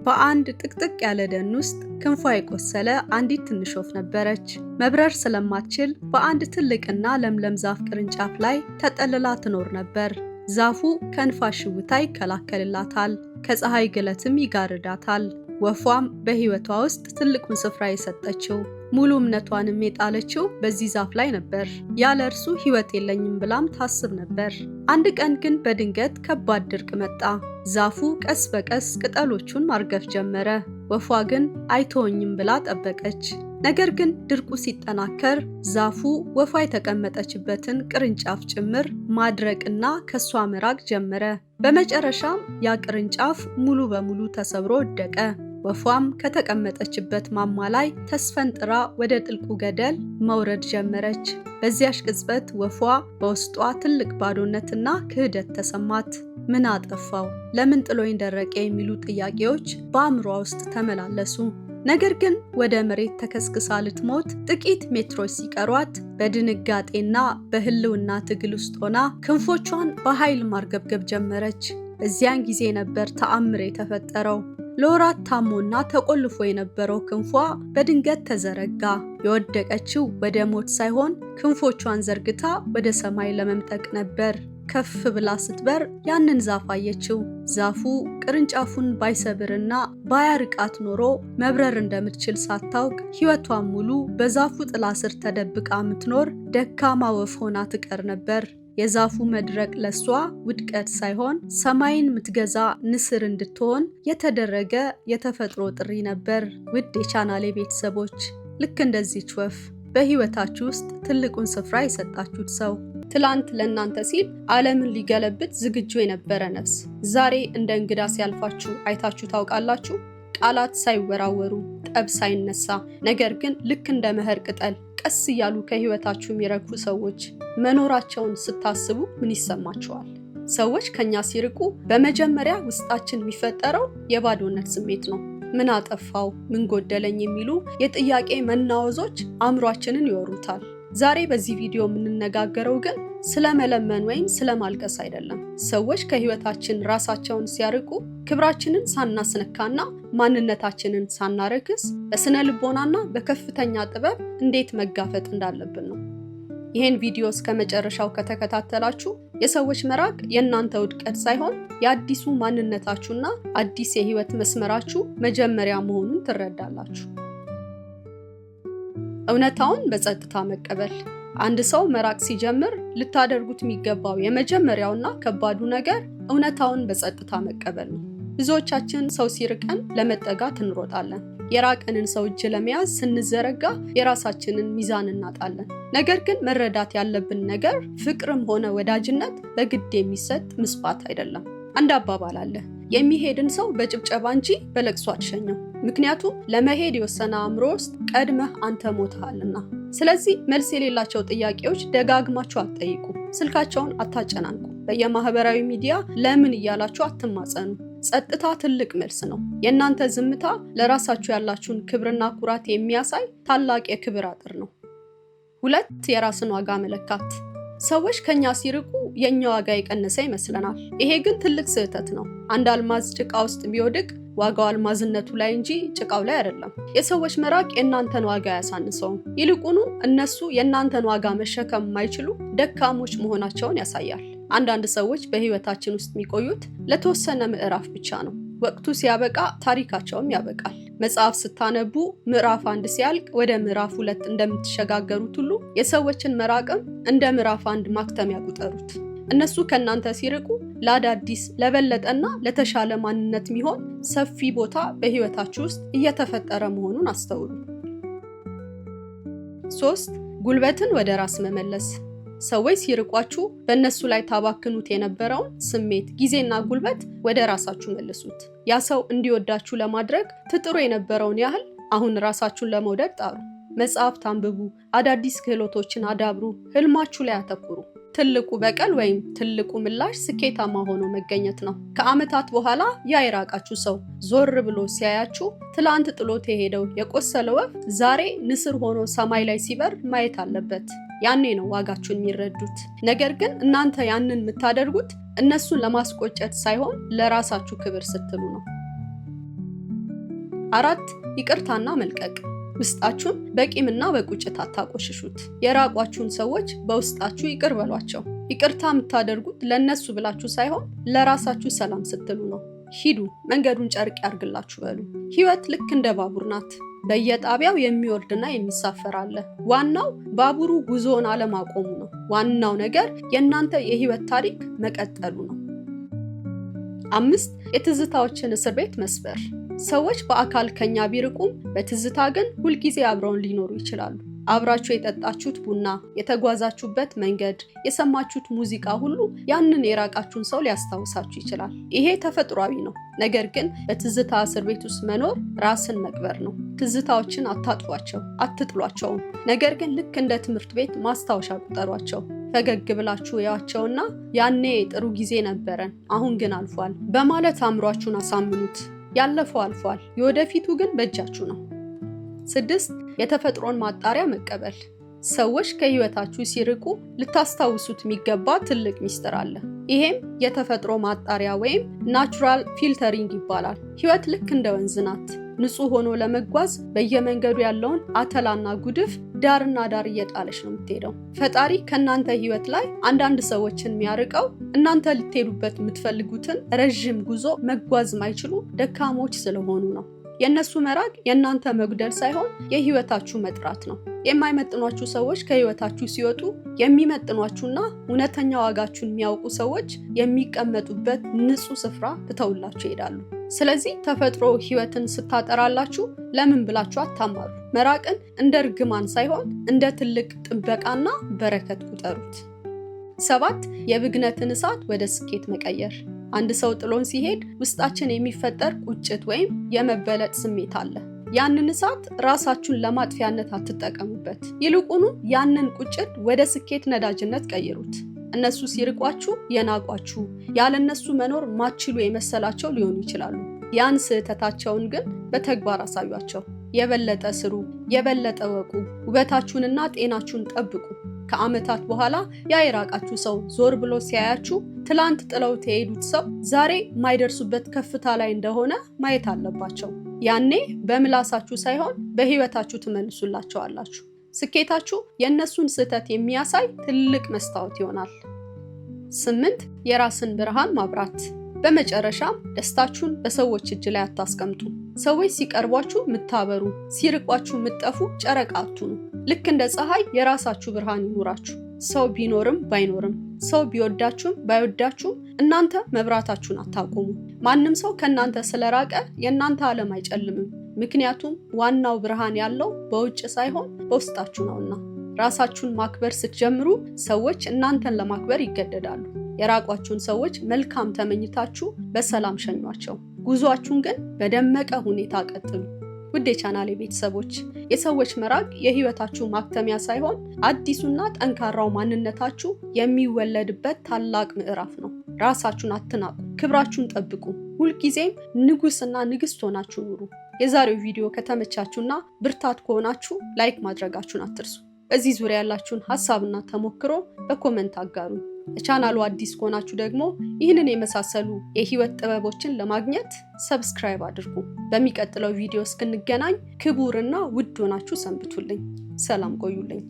በአንድ ጥቅጥቅ ያለ ደን ውስጥ ክንፏ የቆሰለ አንዲት ትንሽ ወፍ ነበረች። መብረር ስለማትችል በአንድ ትልቅና ለምለም ዛፍ ቅርንጫፍ ላይ ተጠልላ ትኖር ነበር። ዛፉ ከንፋስ ሽውታ ይከላከልላታል፣ ከፀሐይ ግለትም ይጋርዳታል። ወፏም በሕይወቷ ውስጥ ትልቁን ስፍራ የሰጠችው ሙሉ እምነቷንም የጣለችው በዚህ ዛፍ ላይ ነበር። ያለ እርሱ ሕይወት የለኝም ብላም ታስብ ነበር። አንድ ቀን ግን በድንገት ከባድ ድርቅ መጣ። ዛፉ ቀስ በቀስ ቅጠሎቹን ማርገፍ ጀመረ። ወፏ ግን አይተወኝም ብላ ጠበቀች። ነገር ግን ድርቁ ሲጠናከር ዛፉ ወፏ የተቀመጠችበትን ቅርንጫፍ ጭምር ማድረቅና ከሷ መራቅ ጀመረ። በመጨረሻም ያ ቅርንጫፍ ሙሉ በሙሉ ተሰብሮ ወደቀ። ወፏም ከተቀመጠችበት ማማ ላይ ተስፈንጥራ ወደ ጥልቁ ገደል መውረድ ጀመረች። በዚያች ቅጽበት ወፏ በውስጧ ትልቅ ባዶነትና ክህደት ተሰማት። ምን አጠፋው? ለምን ጥሎኝ ደረቀ? የሚሉ ጥያቄዎች በአእምሯ ውስጥ ተመላለሱ። ነገር ግን ወደ መሬት ተከስክሳ ልትሞት ጥቂት ሜትሮች ሲቀሯት በድንጋጤና በህልውና ትግል ውስጥ ሆና ክንፎቿን በኃይል ማርገብገብ ጀመረች። በዚያን ጊዜ ነበር ተአምር የተፈጠረው። ለወራት ታሞና ተቆልፎ የነበረው ክንፏ በድንገት ተዘረጋ። የወደቀችው ወደ ሞት ሳይሆን ክንፎቿን ዘርግታ ወደ ሰማይ ለመምጠቅ ነበር። ከፍ ብላ ስትበር ያንን ዛፍ አየችው። ዛፉ ቅርንጫፉን ባይሰብርና ባያርቃት ኖሮ መብረር እንደምትችል ሳታውቅ ሕይወቷን ሙሉ በዛፉ ጥላ ስር ተደብቃ የምትኖር ደካማ ወፍ ሆና ትቀር ነበር። የዛፉ መድረቅ ለሷ ውድቀት ሳይሆን ሰማይን ምትገዛ ንስር እንድትሆን የተደረገ የተፈጥሮ ጥሪ ነበር። ውድ የቻናሌ ቤተሰቦች፣ ልክ እንደዚች ወፍ በሕይወታችሁ ውስጥ ትልቁን ስፍራ የሰጣችሁት ሰው፣ ትላንት ለእናንተ ሲል ዓለምን ሊገለብጥ ዝግጁ የነበረ ነፍስ፣ ዛሬ እንደ እንግዳ ሲያልፋችሁ አይታችሁ ታውቃላችሁ? ቃላት ሳይወራወሩ፣ ጠብ ሳይነሳ፣ ነገር ግን ልክ እንደ መኸር ቅጠል ቀስ እያሉ ከሕይወታችሁ የሚረግፉ ሰዎች መኖራቸውን ስታስቡ ምን ይሰማችኋል? ሰዎች ከኛ ሲርቁ በመጀመሪያ ውስጣችን የሚፈጠረው የባዶነት ስሜት ነው። ምን አጠፋው? ምን ጎደለኝ? የሚሉ የጥያቄ መናወዞች አእምሯችንን ይወሩታል። ዛሬ በዚህ ቪዲዮ የምንነጋገረው ግን ስለ መለመን ወይም ስለ ማልቀስ አይደለም። ሰዎች ከሕይወታችን ራሳቸውን ሲያርቁ ክብራችንን ሳናስነካና ማንነታችንን ሳናረክስ በስነ ልቦናና በከፍተኛ ጥበብ እንዴት መጋፈጥ እንዳለብን ነው። ይህን ቪዲዮ እስከ መጨረሻው ከተከታተላችሁ የሰዎች መራቅ የእናንተ ውድቀት ሳይሆን የአዲሱ ማንነታችሁና አዲስ የሕይወት መስመራችሁ መጀመሪያ መሆኑን ትረዳላችሁ። እውነታውን በጸጥታ መቀበል። አንድ ሰው መራቅ ሲጀምር ልታደርጉት የሚገባው የመጀመሪያውና ከባዱ ነገር እውነታውን በጸጥታ መቀበል ነው። ብዙዎቻችን ሰው ሲርቀን ለመጠጋት እንሮጣለን። የራቀንን ሰው እጅ ለመያዝ ስንዘረጋ የራሳችንን ሚዛን እናጣለን። ነገር ግን መረዳት ያለብን ነገር ፍቅርም ሆነ ወዳጅነት በግድ የሚሰጥ ምስዋዕት አይደለም። አንድ አባባል አለ፣ የሚሄድን ሰው በጭብጨባ እንጂ በለቅሶ አትሸኘው። ምክንያቱም ለመሄድ የወሰነ አእምሮ ውስጥ ቀድመህ አንተ ሞተሃልና። ስለዚህ መልስ የሌላቸው ጥያቄዎች ደጋግማችሁ አትጠይቁ። ስልካቸውን አታጨናንቁ። በየማህበራዊ ሚዲያ ለምን እያላችሁ አትማጸኑ። ጸጥታ ትልቅ መልስ ነው። የእናንተ ዝምታ ለራሳችሁ ያላችሁን ክብርና ኩራት የሚያሳይ ታላቅ የክብር አጥር ነው። 2 የራስን ዋጋ መለካት። ሰዎች ከኛ ሲርቁ የኛ ዋጋ የቀነሰ ይመስለናል። ይሄ ግን ትልቅ ስህተት ነው። አንድ አልማዝ ጭቃ ውስጥ ቢወድቅ ዋጋው አልማዝነቱ ላይ እንጂ ጭቃው ላይ አይደለም። የሰዎች መራቅ የእናንተን ዋጋ አያሳንሰውም። ይልቁኑ እነሱ የእናንተን ዋጋ መሸከም የማይችሉ ደካሞች መሆናቸውን ያሳያል። አንዳንድ ሰዎች በሕይወታችን ውስጥ የሚቆዩት ለተወሰነ ምዕራፍ ብቻ ነው። ወቅቱ ሲያበቃ ታሪካቸውም ያበቃል። መጽሐፍ ስታነቡ ምዕራፍ 1 ሲያልቅ ወደ ምዕራፍ 2 እንደምትሸጋገሩት ሁሉ የሰዎችን መራቅም እንደ ምዕራፍ 1 ማክተሚያ ቁጠሩት። እነሱ ከእናንተ ሲርቁ ለአዳዲስ ለበለጠና ለተሻለ ማንነት የሚሆን ሰፊ ቦታ በሕይወታችሁ ውስጥ እየተፈጠረ መሆኑን አስተውሉ። 3 ጉልበትን ወደ ራስ መመለስ። ሰዎች ሲርቋችሁ በእነሱ ላይ ታባክኑት የነበረውን ስሜት፣ ጊዜና ጉልበት ወደ ራሳችሁ መልሱት። ያ ሰው እንዲወዳችሁ ለማድረግ ትጥሩ የነበረውን ያህል አሁን ራሳችሁን ለመውደድ ጣሩ። መጽሐፍት አንብቡ፣ አዳዲስ ክህሎቶችን አዳብሩ፣ ህልማችሁ ላይ አተኩሩ። ትልቁ በቀል ወይም ትልቁ ምላሽ ስኬታማ ሆኖ መገኘት ነው። ከዓመታት በኋላ ያ የራቃችሁ ሰው ዞር ብሎ ሲያያችሁ ትላንት ጥሎት የሄደው የቆሰለ ወፍ ዛሬ ንስር ሆኖ ሰማይ ላይ ሲበር ማየት አለበት። ያኔ ነው ዋጋችሁን የሚረዱት። ነገር ግን እናንተ ያንን የምታደርጉት እነሱን ለማስቆጨት ሳይሆን ለራሳችሁ ክብር ስትሉ ነው። 4. ይቅርታና መልቀቅ። ውስጣችሁን በቂምና በቁጭት አታቆሽሹት። የራቋችሁን ሰዎች በውስጣችሁ ይቅር በሏቸው። ይቅርታ የምታደርጉት ለነሱ ብላችሁ ሳይሆን ለራሳችሁ ሰላም ስትሉ ነው። ሂዱ፣ መንገዱን ጨርቅ ያርግላችሁ በሉ። ህይወት ልክ እንደ ባቡር ናት። በየጣቢያው የሚወርድና የሚሳፈር አለ። ዋናው ባቡሩ ጉዞውን አለማቆሙ ነው። ዋናው ነገር የእናንተ የህይወት ታሪክ መቀጠሉ ነው። 5. የትዝታዎችን እስር ቤት መስበር። ሰዎች በአካል ከኛ ቢርቁም በትዝታ ግን ሁልጊዜ አብረውን ሊኖሩ ይችላሉ። አብራችሁ የጠጣችሁት ቡና፣ የተጓዛችሁበት መንገድ፣ የሰማችሁት ሙዚቃ ሁሉ ያንን የራቃችሁን ሰው ሊያስታውሳችሁ ይችላል። ይሄ ተፈጥሯዊ ነው። ነገር ግን በትዝታ እስር ቤት ውስጥ መኖር ራስን መቅበር ነው። ትዝታዎችን አታጥፏቸው፣ አትጥሏቸውም። ነገር ግን ልክ እንደ ትምህርት ቤት ማስታወሻ ቁጠሯቸው። ፈገግ ብላችሁ ያዋቸውና ያኔ ጥሩ ጊዜ ነበረን፣ አሁን ግን አልፏል በማለት አእምሯችሁን አሳምኑት። ያለፈው አልፏል፣ የወደፊቱ ግን በእጃችሁ ነው። 6. የተፈጥሮን ማጣሪያ መቀበል። ሰዎች ከህይወታችሁ ሲርቁ ልታስታውሱት የሚገባ ትልቅ ሚስጥር አለ። ይሄም የተፈጥሮ ማጣሪያ ወይም ናቹራል ፊልተሪንግ ይባላል። ህይወት ልክ እንደ ወንዝ ናት። ንጹህ ሆኖ ለመጓዝ በየመንገዱ ያለውን አተላና ጉድፍ ዳርና ዳር እየጣለች ነው የምትሄደው። ፈጣሪ ከእናንተ ህይወት ላይ አንዳንድ ሰዎችን የሚያርቀው እናንተ ልትሄዱበት የምትፈልጉትን ረዥም ጉዞ መጓዝ ማይችሉ ደካሞች ስለሆኑ ነው። የእነሱ መራቅ የእናንተ መጉደል ሳይሆን የህይወታችሁ መጥራት ነው። የማይመጥኗችሁ ሰዎች ከህይወታችሁ ሲወጡ የሚመጥኗችሁና እውነተኛ ዋጋችሁን የሚያውቁ ሰዎች የሚቀመጡበት ንጹህ ስፍራ ትተውላችሁ ይሄዳሉ። ስለዚህ ተፈጥሮ ህይወትን ስታጠራላችሁ ለምን ብላችሁ አታማሩ። መራቅን እንደ እርግማን ሳይሆን እንደ ትልቅ ጥበቃና በረከት ቁጠሩት። 7. የብግነትን እሳት ወደ ስኬት መቀየር። አንድ ሰው ጥሎን ሲሄድ ውስጣችን የሚፈጠር ቁጭት ወይም የመበለጥ ስሜት አለ። ያንን እሳት ራሳችሁን ለማጥፊያነት አትጠቀሙበት። ይልቁኑ ያንን ቁጭት ወደ ስኬት ነዳጅነት ቀይሩት። እነሱ ሲርቋችሁ የናቋችሁ፣ ያለነሱ መኖር ማችሉ የመሰላቸው ሊሆኑ ይችላሉ። ያን ስህተታቸውን ግን በተግባር አሳዩአቸው። የበለጠ ስሩ፣ የበለጠ ወቁ፣ ውበታችሁንና ጤናችሁን ጠብቁ። ከዓመታት በኋላ ያ የራቃችሁ ሰው ዞር ብሎ ሲያያችሁ ትላንት ጥለውት የሄዱት ሰው ዛሬ ማይደርሱበት ከፍታ ላይ እንደሆነ ማየት አለባቸው። ያኔ በምላሳችሁ ሳይሆን በህይወታችሁ ትመልሱላቸዋላችሁ። ስኬታችሁ የእነሱን ስህተት የሚያሳይ ትልቅ መስታወት ይሆናል። 8. የራስን ብርሃን ማብራት። በመጨረሻም ደስታችሁን በሰዎች እጅ ላይ አታስቀምጡ። ሰዎች ሲቀርቧችሁ ምታበሩ፣ ሲርቋችሁ ምጠፉ ጨረቃ አትሁኑ። ልክ እንደ ፀሐይ የራሳችሁ ብርሃን ይኑራችሁ። ሰው ቢኖርም ባይኖርም፣ ሰው ቢወዳችሁም ባይወዳችሁም እናንተ መብራታችሁን አታቆሙ። ማንም ሰው ከእናንተ ስለራቀ የእናንተ ዓለም አይጨልምም። ምክንያቱም ዋናው ብርሃን ያለው በውጭ ሳይሆን በውስጣችሁ ነውና። ራሳችሁን ማክበር ስትጀምሩ ሰዎች እናንተን ለማክበር ይገደዳሉ። የራቋችሁን ሰዎች መልካም ተመኝታችሁ በሰላም ሸኟቸው። ጉዟችሁን ግን በደመቀ ሁኔታ ቀጥሉ። ውድ የቻናሌ ቤተሰቦች፣ የሰዎች መራቅ የህይወታችሁ ማክተሚያ ሳይሆን አዲሱና ጠንካራው ማንነታችሁ የሚወለድበት ታላቅ ምዕራፍ ነው። ራሳችሁን አትናቁ፣ ክብራችሁን ጠብቁ። ሁልጊዜም ንጉስና ንግስት ሆናችሁ ኑሩ። የዛሬው ቪዲዮ ከተመቻችሁና ብርታት ከሆናችሁ ላይክ ማድረጋችሁን አትርሱ። በዚህ ዙሪያ ያላችሁን ሐሳብና ተሞክሮ በኮሜንት አጋሩ። ለቻናሉ አዲስ ከሆናችሁ ደግሞ ይህንን የመሳሰሉ የህይወት ጥበቦችን ለማግኘት ሰብስክራይብ አድርጉ። በሚቀጥለው ቪዲዮ እስክንገናኝ ክቡርና ውድ ሆናችሁ ሰንብቱልኝ። ሰላም ቆዩልኝ።